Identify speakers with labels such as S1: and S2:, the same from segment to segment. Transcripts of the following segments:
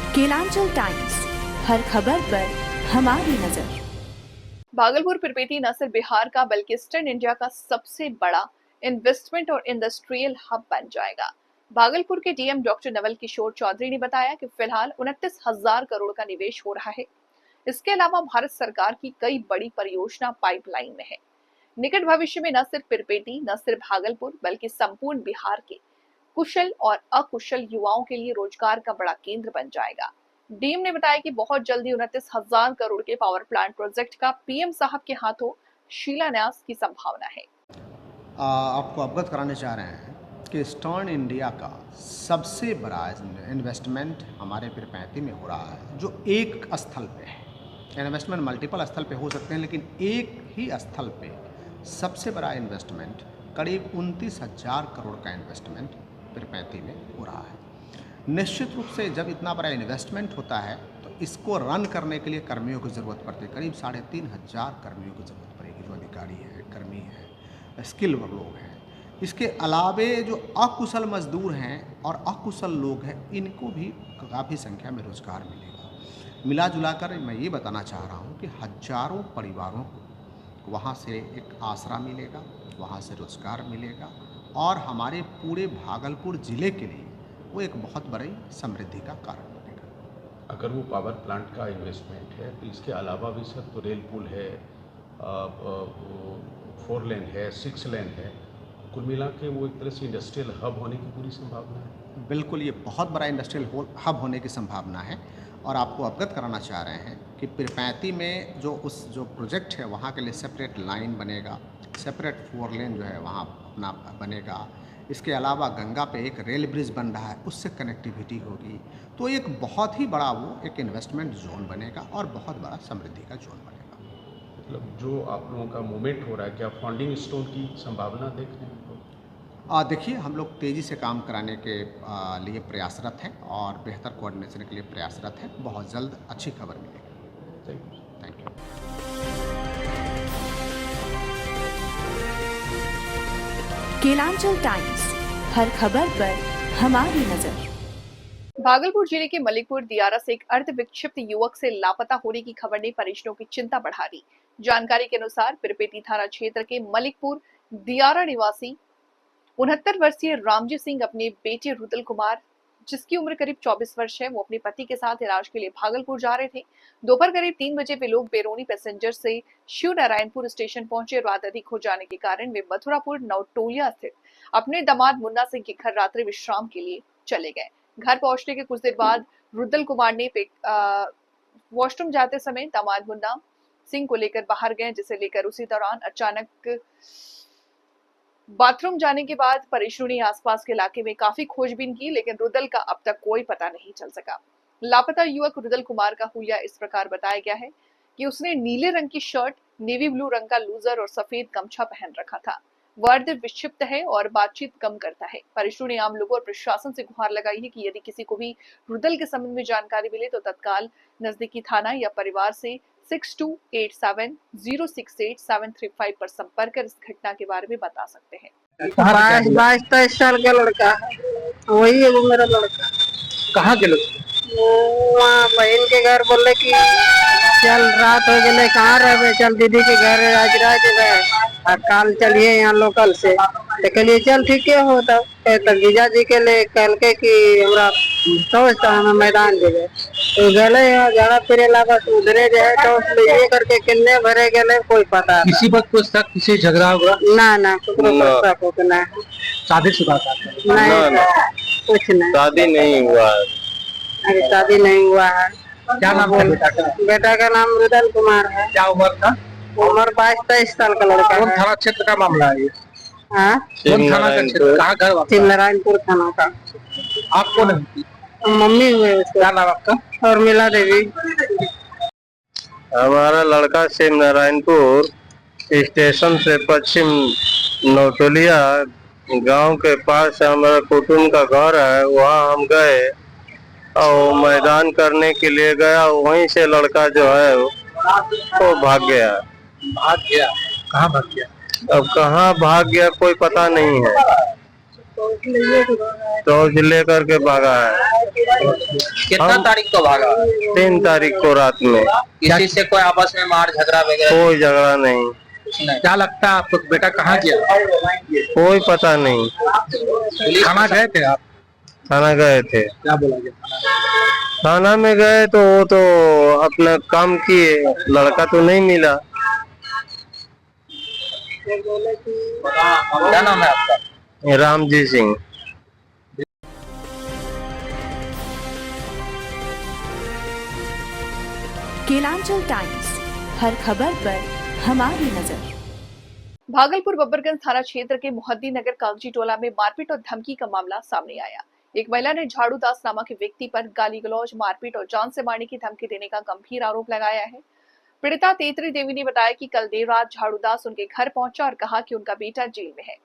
S1: Kelanchal times, हर खबर पर हमारी नजर।
S2: भागलपुर पिरपेटी न सिर्फ बिहार का बल्कि ईस्टर्न इंडिया का सबसे बड़ा इन्वेस्टमेंट और इंडस्ट्रियल हब बन जाएगा। भागलपुर के डीएम डॉक्टर नवल किशोर चौधरी ने बताया कि फिलहाल 29,000 करोड़ का निवेश हो रहा है। इसके अलावा भारत सरकार की कई बड़ी परियोजना पाइपलाइन में है। निकट भविष्य में न सिर्फ पिरपेटी, न सिर्फ भागलपुर बल्कि संपूर्ण बिहार के कुशल और अकुशल युवाओं के लिए रोजगार का बड़ा केंद्र बन जाएगा। डीएम ने बताया कि बहुत जल्दी 29,000 करोड़ के पावर प्लांट प्रोजेक्ट का पीएम साहब के हाथों शिलान्यास की संभावना है।
S3: आपको अवगत कराने चाह रहे हैं कि ईस्टर्न इंडिया का सबसे बड़ा इन्वेस्टमेंट हमारे पिरपैंती में हो रहा है, जो एक स्थल पे है। इन्वेस्टमेंट मल्टीपल स्थल पे हो सकते हैं, लेकिन एक ही स्थल पे सबसे बड़ा इन्वेस्टमेंट करीब 29,000 करोड़ का इन्वेस्टमेंट पिरपैंती में हो रहा है। निश्चित रूप से जब इतना बड़ा इन्वेस्टमेंट होता है तो इसको रन करने के लिए कर्मियों की ज़रूरत पड़ती है। करीब 3,500 कर्मियों की ज़रूरत पड़ेगी, जो अधिकारी हैं, कर्मी हैं, स्किल लोग हैं। इसके अलावे जो अकुशल मजदूर हैं और अकुशल लोग हैं, इनको भी काफ़ी संख्या में रोज़गार मिलेगा। मिला जुला कर मैं ये बताना चाह रहा हूँ कि हजारों परिवारों को वहाँ से एक आसरा मिलेगा, वहाँ से रोज़गार मिलेगा और हमारे पूरे भागलपुर ज़िले के लिए वो एक बहुत बड़ी समृद्धि का कारण बनेगा।
S4: अगर वो पावर प्लांट का इन्वेस्टमेंट है तो इसके अलावा भी सर तो रेल पुल है, 4 लेन है, 6 लेन है, कुल मिला के वो एक तरह से इंडस्ट्रियल हब होने की पूरी संभावना है।
S3: बिल्कुल, ये बहुत बड़ा इंडस्ट्रियल हब होने की संभावना है और आपको अवगत कराना चाह रहे हैं कि पिरपैंती में जो प्रोजेक्ट है वहाँ के लिए सेपरेट लाइन बनेगा, सेपरेट 4 लेन जो है वहाँ अपना बनेगा। इसके अलावा गंगा पे एक रेल ब्रिज बन रहा है, उससे कनेक्टिविटी होगी। तो एक बहुत ही बड़ा वो एक इन्वेस्टमेंट जोन बनेगा और बहुत बड़ा समृद्धि का जोन बनेगा।
S4: मतलब जो आप लोगों का मूवमेंट हो रहा है, क्या फंडिंग स्टोन की संभावना देख रहे हैं?
S3: देखिए, हम लोग तेज़ी से काम कराने के लिए प्रयासरत हैं और बेहतर कोऑर्डिनेशन के लिए प्रयासरत हैं। बहुत जल्द अच्छी खबर मिलेगी। Thank you.
S1: केलांचल टाइम्स, हर खबर पर हमारी नजर।
S2: भागलपुर जिले के मलिकपुर दियारा से एक अर्धविक्षिप्त युवक से लापता होने की खबर ने परिजनों की चिंता बढ़ा दी। जानकारी के अनुसार पिरपेटी थाना क्षेत्र के मलिकपुर दियारा निवासी 69 वर्षीय रामजी सिंह अपने बेटे रुदल कुमार, जिसकी उम्र करीब 24 वर्ष है, वो अपने पति के साथ इलाज के लिए भागलपुर जा रहे थे। दोपहर करीब 3 बजे वे लोग बेरोनी पैसेंजर से शिव नारायणपुर स्टेशन पहुंचे। रात अधिक हो जाने के कारण वे मथुरापुर नवटोलिया स्थित अपने दामाद मुन्ना सिंह के घर रात्रि विश्राम के लिए चले गए। घर पहुंचने के कुछ देर बाद रुदल कुमार ने वॉशरूम जाते समय दामाद मुन्ना सिंह को लेकर बाहर गए, जिसे लेकर उसी दौरान अचानक बाथरूम जाने के बाद परिजनों ने आसपास के इलाके में काफी खोजबीन की, लेकिन रुदल का अब तक कोई पता नहीं चल सका। लापता युवक रुदल कुमार का हुलिया इस प्रकार बताया गया है कि उसने नीले रंग की शर्ट, नेवी ब्लू रंग का लूजर और सफेद गमछा पहन रखा था। वह अर्धविक्षिप्त है और बातचीत कम करता है। परिजनों ने आम लोगों और प्रशासन से गुहार लगाई है कि यदि किसी को भी रुदल के संबंध में जानकारी मिले तो तत्काल नजदीकी थाना या परिवार से 6287068735 पर संपर्क कर इस घटना के बारे में बता सकते हैं।
S5: 22-23 साल का लड़का है, वही है वो मेरा लड़का।
S6: कहाँ के लोग?
S5: वहाँ बहन के घर बोले कि चल रात हो गए, कहाँ रहे, चल दीदी के घर आज रात गए और काल चलिए यहाँ लोकल से। तो कहलिए चल ठीक है हो तब जीजा जी के लिए कल के कि हमरा दोस्त हमें मैदान देवे तो गले जरा फिरे लगा उधरे जो है तो ये करके किन्ने भरे गए कोई पता
S6: किसी बात कुछ तक किसी झगड़ा हुआ
S5: ना कुछ ना
S6: शादीशुदा था?
S5: नहीं कुछ नहीं,
S7: शादी नहीं हुआ।
S5: अरे शादी नहीं हुआ है।
S6: क्या नाम है बेटा का?
S5: बेटा का नाम रुदल कुमार है।
S6: क्या उम्र था?
S5: उम्र 22-23 साल का लड़का है।
S6: कौन थाना क्षेत्र का मामला है ये?
S5: हाँ,
S6: कौन थाना का क्षेत्र? कहाँ घर वाला?
S5: शिव नारायणपुर थाना का।
S6: आपको नहीं?
S5: मम्मी हुए उसके।
S6: क्या नाम आपका?
S5: और मिला देवी।
S7: हमारा लड़का शिव नारायणपुर स्टेशन से पश्चिम नौटोलिया गांव के पास हमारा कुटुंब का घर है, वहाँ हम गए और मैदान करने के लिए गया। वहीं से लड़का जो है वो भाग गया।
S6: कहाँ भाग गया?
S7: अब कहाँ भाग गया कोई पता नहीं है। टॉर्च लेकर के भागा है।
S6: कितना तारीख को भागा?
S7: 3 तारीख को रात में।
S6: किसी से कोई आपस में मार झगड़ा वगैरह?
S7: कोई झगड़ा नहीं।
S6: क्या लगता है आपको बेटा कहाँ गया?
S7: कोई पता नहीं।
S6: थाना गए थे आप?
S7: थाना गए थे।
S6: क्या बोला गया?
S7: थाना में गए तो वो तो अपना काम किए, लड़का तो नहीं मिला।
S6: क्या नाम है आपका?
S7: रामजी सिंह।
S1: केलांचल टाइम्स, हर खबर पर हमारी नजर।
S2: भागलपुर बब्बरगंज थाना क्षेत्र के मोहद्दी नगर कागजी टोला में मारपीट और धमकी का मामला सामने आया। एक महिला ने झाड़ू दास नामक व्यक्ति पर गाली गलौज, मारपीट और जान से मारने की धमकी देने का गंभीर आरोप लगाया है। पीड़िता तेतरी देवी ने बताया कि कल देर रात झाड़ू दास उनके घर पहुंचा और कहा कि उनका बेटा जेल में है,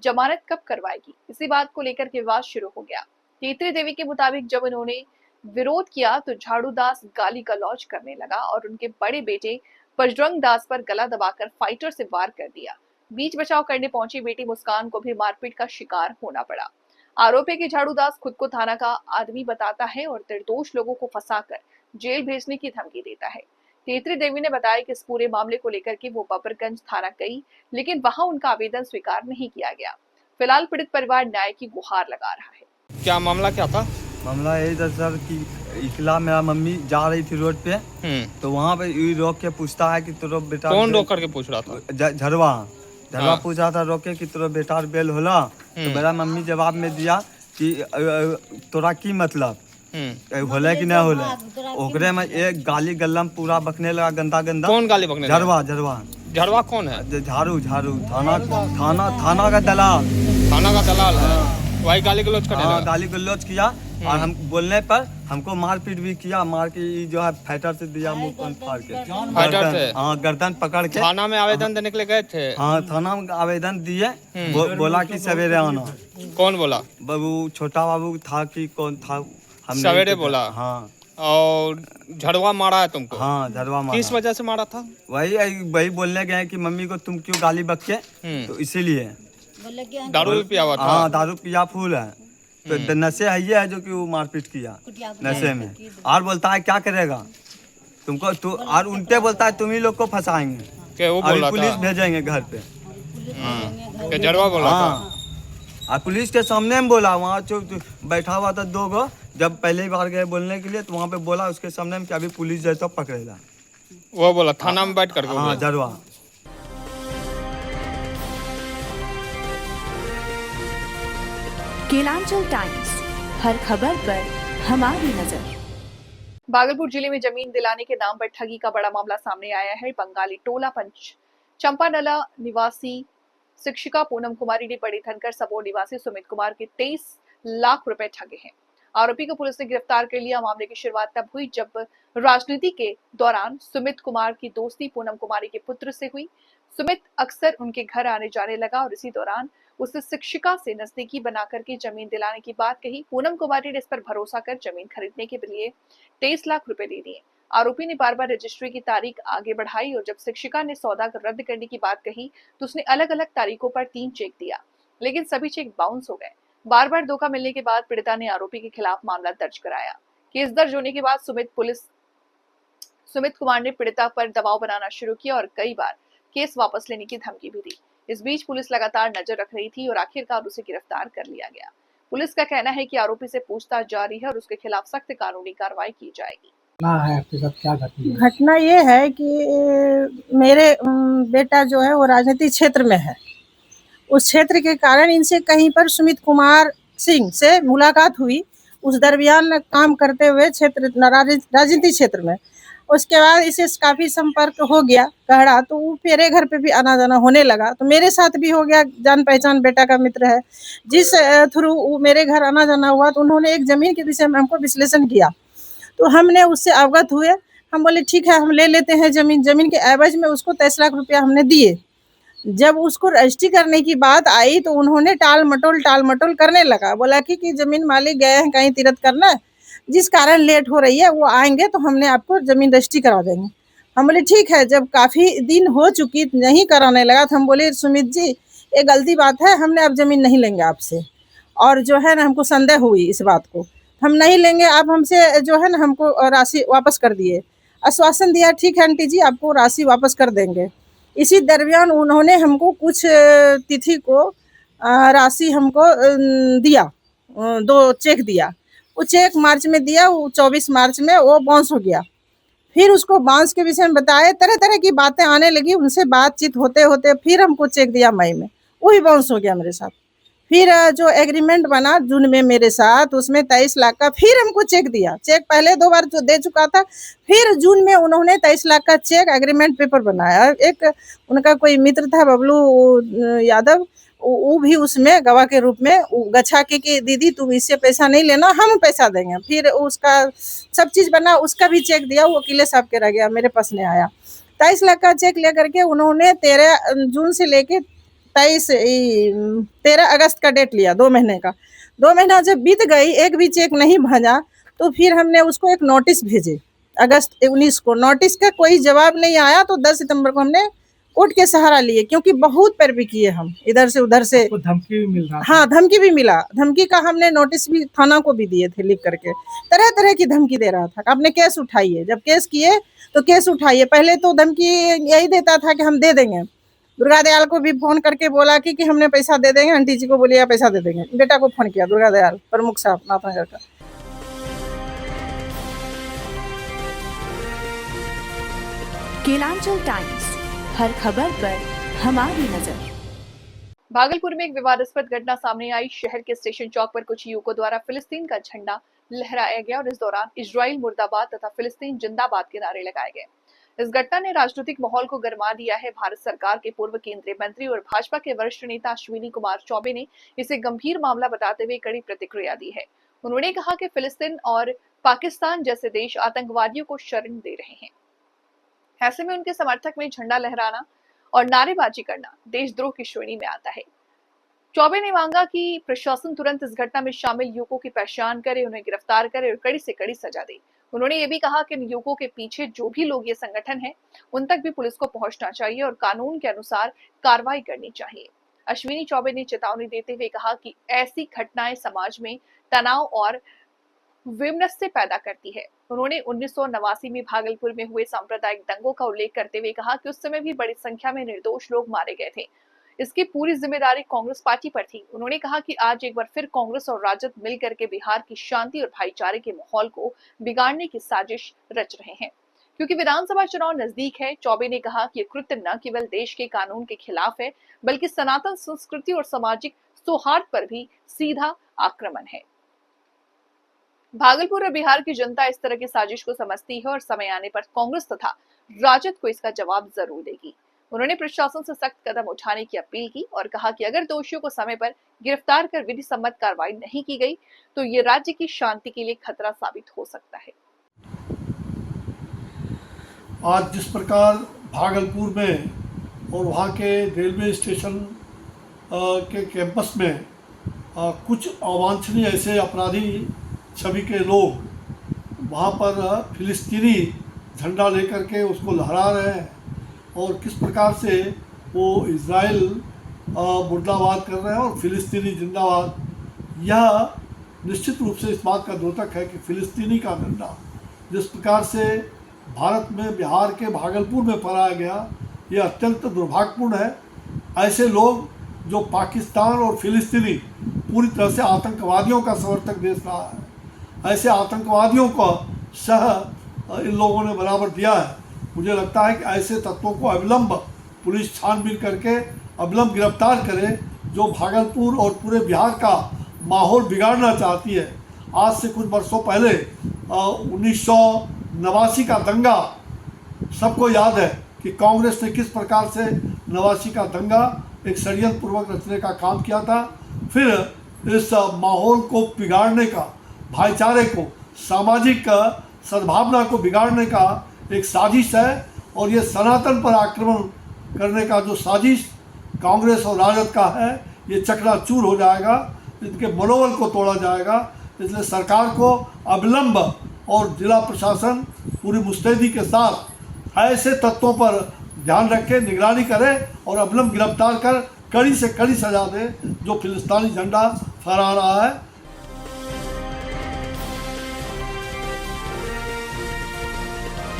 S2: जमानत कब करवाएगी। इसी बात को लेकर के विवाद शुरू हो गया। तेतरी देवी के मुताबिक जब उन्होंने विरोध किया तो झाड़ू दास गाली गलौज करने लगा और उनके बड़े बेटे बजरंग दास पर गला दबाकर फाइटर से वार कर दिया। बीच बचाव करने पहुंची बेटी मुस्कान को भी मारपीट का शिकार होना पड़ा। आरोप है कि झाड़ू दास खुद को थाना का आदमी बताता है और निर्दोष लोगों को फंसाकर जेल भेजने की धमकी देता है। तेतरी देवी ने बताया कि इस पूरे मामले को लेकर के वो बब्बरगंज थाना गई, लेकिन वहां उनका आवेदन स्वीकार नहीं किया गया। फिलहाल पीड़ित परिवार न्याय की गुहार लगा रहा है।
S8: क्या मामला क्या था?
S9: मामला यही था सर कि इकला मेरा मम्मी जा रही थी रोड पे, तो वहाँ पे ये रोक के पूछता है कि तेरा बेटा।
S8: कौन रोक करके पूछ रहा था?
S9: झरवा पूछ रहा था रोक के कि तेरा बेटा बेल होला। तो मेरा मम्मी जवाब में दिया कि तोरा की मतलब होला कि नहीं होला। ओकरे में एक गाली गल्लम पूरा बकने लगा, गंदा गंदा।
S8: कौन गाली बकने लगा? झरवा कौन है?
S9: झाड़ू थाना का दलाल।
S8: थाना का दलाल है, वही गाली गलौज करने लगा।
S9: गाली गलौज किया और हम बोलने पर हमको मारपीट भी किया। मार के जो है फाइटर से दिया, मुंह फाड़ के।
S8: फाइटर से?
S9: हाँ, गर्दन पकड़ के।
S8: थाना में आवेदन देने के लिए गए थे?
S9: हाँ, थाना में आवेदन दिए। बोला कि सवेरे आना।
S8: कौन बोला?
S9: बाबू, छोटा बाबू था कि कौन था,
S8: सवेरे बोला।
S9: हाँ।
S8: और झड़वा मारा है तुमको?
S9: हाँ, झड़वा मारा।
S8: किस वजह से मारा था?
S9: वही बोलने गए कि मम्मी को तुम क्यों गाली बके, तो इसीलिए।
S8: दारू पिया हुआ था?
S9: हाँ, दारू पिया फूल है, तो नशे है, ये है जो कि वो मारपीट किया नशे में। और बोलता है क्या करेगा तुमको, तू और उल्टे बोलता है तुम ही लोग को फंसाएंगे, अभी पुलिस भेजेंगे घर पे।
S8: झड़वा बोला था?
S9: और पुलिस के सामने में बोला, वहाँ बैठा हुआ था 2 गो। जब पहली बार गए बोलने के लिए तो वहाँ पे बोला उसके सामने में कि अभी पुलिस जाए तो पकड़ेगा।
S8: वो बोला थाना में बैठ करके?
S9: हाँ, झरवा।
S1: केलांचल टाइम्स, हर खबर पर हमारी नजर।
S2: भागलपुर जिले में जमीन दिलाने के नाम पर ठगी का बड़ा मामला सामने आया है। बंगाली टोला पंच चंपानला निवासी शिक्षिका पूनम कुमारी ने बड़ी धनकर सबोर निवासी सुमित कुमार के 23 लाख रुपए ठगे हैं। आरोपी को पुलिस ने गिरफ्तार कर लिया। मामले की शुरुआत तब हुई जब राजनीति के दौरान सुमित कुमार की दोस्ती पूनम कुमारी के पुत्र से हुई। सुमित अक्सर उनके घर आने जाने लगा और इसी दौरान उसने शिक्षिका से नजदीकी बनाकर के जमीन दिलाने की बात कही। पूनम कुमारी ने इस पर भरोसा कर जमीन खरीदने के लिए 23 लाख रुपए दे दिए। आरोपी ने बार बार रजिस्ट्री की तारीख आगे बढ़ाई और जब शिक्षिका ने सौदा रद्द करने की बात कही तो उसने अलग अलग तारीखों पर 3 चेक दिया, लेकिन सभी चेक बाउंस हो गए। बार बार धोखा मिलने के बाद पीड़िता ने आरोपी के खिलाफ मामला दर्ज कराया। केस दर्ज होने के बाद सुमित कुमार ने पीड़िता पर दबाव बनाना शुरू किया और कई बार केस वापस लेने की धमकी भी दी। इस बीच पुलिस लगातार नजर रख रही थी और आखिरकार उसे गिरफ्तार कर लिया गया। पुलिस का कहना है कि आरोपी से पूछताछ जारी है और उसके खिलाफ सख्त कानूनी कार्रवाई की जाएगी।
S5: घटना ये है कि मेरे बेटा जो है वो राजनीतिक क्षेत्र में है। उस क्षेत्र के कारण इनसे कहीं पर सुमित कुमार सिंह से मुलाकात हुई, उस दरमियान काम करते हुए क्षेत्र राजनीतिक क्षेत्र में। उसके बाद इसे काफी संपर्क हो गया गहरा, तो वो मेरे घर पे भी आना जाना होने लगा, तो मेरे साथ भी हो गया। जान पहचान बेटा का मित्र है, जिस थ्रू वो मेरे घर आना जाना हुआ, तो उन्होंने एक जमीन के विषय में हमको विश्लेषण किया, तो हमने उससे अवगत हुए। हम बोले ठीक है हम ले लेते हैं जमीन। जमीन के एवज में उसको 23 लाख रुपया हमने दिए। जब उसको रजिस्ट्री करने की बात आई तो उन्होंने टाल मटोल करने लगा। बोला कि जमीन मालिक गए हैं कहीं तीर्थ करना, जिस कारण लेट हो रही है, वो आएंगे तो हमने आपको जमीन रजिस्ट्री करा देंगे। हम बोले ठीक है। जब काफी दिन हो चुकी नहीं कराने लगा तो हम बोले सुमित जी ये गलती बात है, हमने अब जमीन नहीं लेंगे आपसे। और जो है ना हमको संदेह हुई इस बात को, हम नहीं लेंगे। आप हमसे जो है ना हमको राशि वापस कर दिए, आश्वासन दिया ठीक है आंटी जी आपको राशि वापस कर देंगे। इसी दरमियान उन्होंने हमको कुछ तिथि को राशि हमको दिया, 2 चेक दिया। वो चेक मार्च में दिया, वो 24 मार्च में वो बाउंस हो गया। फिर उसको बाउंस के विषय में बताए, तरह तरह की बातें आने लगी, उनसे बातचीत होते होते फिर हमको चेक दिया मई में, वो भी बाउंस हो गया मेरे साथ। फिर जो एग्रीमेंट बना जून में मेरे साथ, उसमें 23 लाख का फिर हमको चेक दिया। चेक पहले 2 बार जो दे चुका था, फिर जून में उन्होंने 23 लाख का चेक एग्रीमेंट पेपर बनाया। एक उनका कोई मित्र था बबलू यादव, वो भी उसमें गवाह के रूप में गछा के कि दीदी तुम इससे पैसा नहीं लेना, हम पैसा देंगे। फिर उसका सब चीज़ बना, उसका भी चेक दिया, वो वकील साहब के रह गया, मेरे पास नहीं आया। 23 लाख का चेक लेकर के उन्होंने 13 जून से लेके 13 अगस्त का डेट लिया, 2 महीने का। 2 महीना जब बीत गई, एक भी चेक नहीं भेजा, तो फिर हमने उसको एक नोटिस भेजे अगस्त 19 को। नोटिस का कोई जवाब नहीं आया, तो 10 सितंबर को हमने कोर्ट के सहारा लिए, क्योंकि बहुत पैरवी किए हम इधर से उधर से।
S6: धमकी भी मिल रहा
S5: हाँ, धमकी भी मिला। धमकी का हमने नोटिस भी थाना को भी दिए थे लिख करके, तरह तरह की धमकी दे रहा था। आपने केस उठाइए, जब केस किए तो केस उठाइए। पहले तो धमकी यही देता था कि हम दे देंगे। दुर्गा दयाल को भी फोन करके बोला कि हमने पैसा दे देंगे, आंटी जी को बोलिए पैसा दे देंगे। बेटा को फोन किया दुर्गा दयाल प्रमुख साहब नाथनगर का।
S1: केलांचल टाइम्स, हर खबर पर हमारी नजर।
S2: भागलपुर में एक विवादास्पद घटना सामने आई। शहर के स्टेशन चौक पर कुछ युवकों द्वारा फिलिस्तीन का झंडा लहराया गया और इस दौरान इजराइल मुर्दाबाद तथा फिलिस्तीन जिंदाबाद के नारे लगाए गए। इस घटना ने राजनीतिक माहौल को गरमा दिया है। भारत सरकार के पूर्व केंद्रीय मंत्री और भाजपा के वरिष्ठ नेता अश्विनी कुमार चौबे ने इसे गंभीर मामला बताते हुए कड़ी प्रतिक्रिया दी है। उन्होंने कहा कि फिलिस्तीन और पाकिस्तान जैसे देश आतंकवादियों को शरण दे रहे हैं। ऐसे में उनके समर्थक में झंडा लहराना और नारेबाजी करना देशद्रोह की श्रेणी में आता है। चौबे ने मांगा कि प्रशासन तुरंत इस घटना में शामिल युवकों की पहचान करे, उन्हें गिरफ्तार करे और कड़ी से कड़ी सजा दे। उन्होंने ये भी कहा कि इन युवकों के पीछे जो भी लोग ये संगठन है, उन तक भी पुलिस को पहुंचना चाहिए और कानून के अनुसार कार्रवाई करनी चाहिए। अश्विनी चौबे ने चेतावनी देते हुए कहा कि ऐसी घटनाएं समाज में तनाव और वैमनस्य पैदा करती है। उन्होंने 1989 में भागलपुर में हुए सांप्रदायिक दंगों का उल्लेख करते हुए कहा कि उस समय भी बड़ी संख्या में निर्दोष लोग मारे गए थे। इसकी पूरी जिम्मेदारी कांग्रेस पार्टी पर थी। उन्होंने कहा कि आज एक बार फिर कांग्रेस और राजद मिलकर के बिहार की शांति और भाईचारे के माहौल को बिगाड़ने की साजिश रच रहे हैं, क्योंकि विधानसभा चुनाव नजदीक है। चौबे ने कहा कि ये कृत्य न केवल देश के कानून के खिलाफ है, बल्कि सनातन संस्कृति और सामाजिक सौहार्द पर भी सीधा आक्रमण है। भागलपुर और बिहार की जनता इस तरह की साजिश को समझती है और समय आने पर कांग्रेस तथा राजद को इसका जवाब जरूर देगी। उन्होंने प्रशासन से सख्त कदम उठाने की अपील की और कहा कि अगर दोषियों को समय पर गिरफ्तार कर विधि सम्मत कार्रवाई नहीं की गई तो ये राज्य की शांति के लिए खतरा साबित हो सकता है।
S10: आज जिस प्रकार भागलपुर में और वहाँ के रेलवे स्टेशन के कैंपस में कुछ अवांछनीय ऐसे अपराधी छवि के लोग वहाँ पर फिलिस्तीनी झंडा लेकर के उसको लहरा रहे हैं और किस प्रकार से वो इज़राइल मुर्दाबाद कर रहे हैं और फिलिस्तीनी जिंदाबाद, यह निश्चित रूप से इस बात का द्योतक है कि फिलिस्तीनी का झंडा जिस प्रकार से भारत में बिहार के भागलपुर में फहराया गया, यह अत्यंत दुर्भाग्यपूर्ण है। ऐसे लोग जो पाकिस्तान और फिलिस्तीनी पूरी तरह से आतंकवादियों का समर्थक देश रहा है, ऐसे आतंकवादियों को इन लोगों ने बराबर दिया है। मुझे लगता है कि ऐसे तत्वों को अविलंब पुलिस छानबीन करके अविलंब गिरफ्तार करे, जो भागलपुर और पूरे बिहार का माहौल बिगाड़ना चाहती है। आज से कुछ वर्षों पहले 1989 का दंगा सबको याद है कि कांग्रेस ने किस प्रकार से 89 का दंगा एक षड्यंत्र पूर्वक रचने का काम किया था। फिर इस माहौल को बिगाड़ने का, भाईचारे को, सामाजिक सद्भावना को बिगाड़ने का एक साजिश है और ये सनातन पर आक्रमण करने का जो साजिश कांग्रेस और राजद का है, ये चकनाचूर हो जाएगा, इनके मनोबल को तोड़ा जाएगा। इसलिए सरकार को अविलंब और जिला प्रशासन पूरी मुस्तैदी के साथ ऐसे तत्वों पर ध्यान रखे, निगरानी करे और अविलंब गिरफ्तार कर कड़ी से कड़ी सजा दें जो फिलिस्तीनी झंडा फहरा रहा है।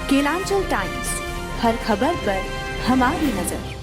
S1: केलांचल टाइम्स, हर खबर पर हमारी नजर।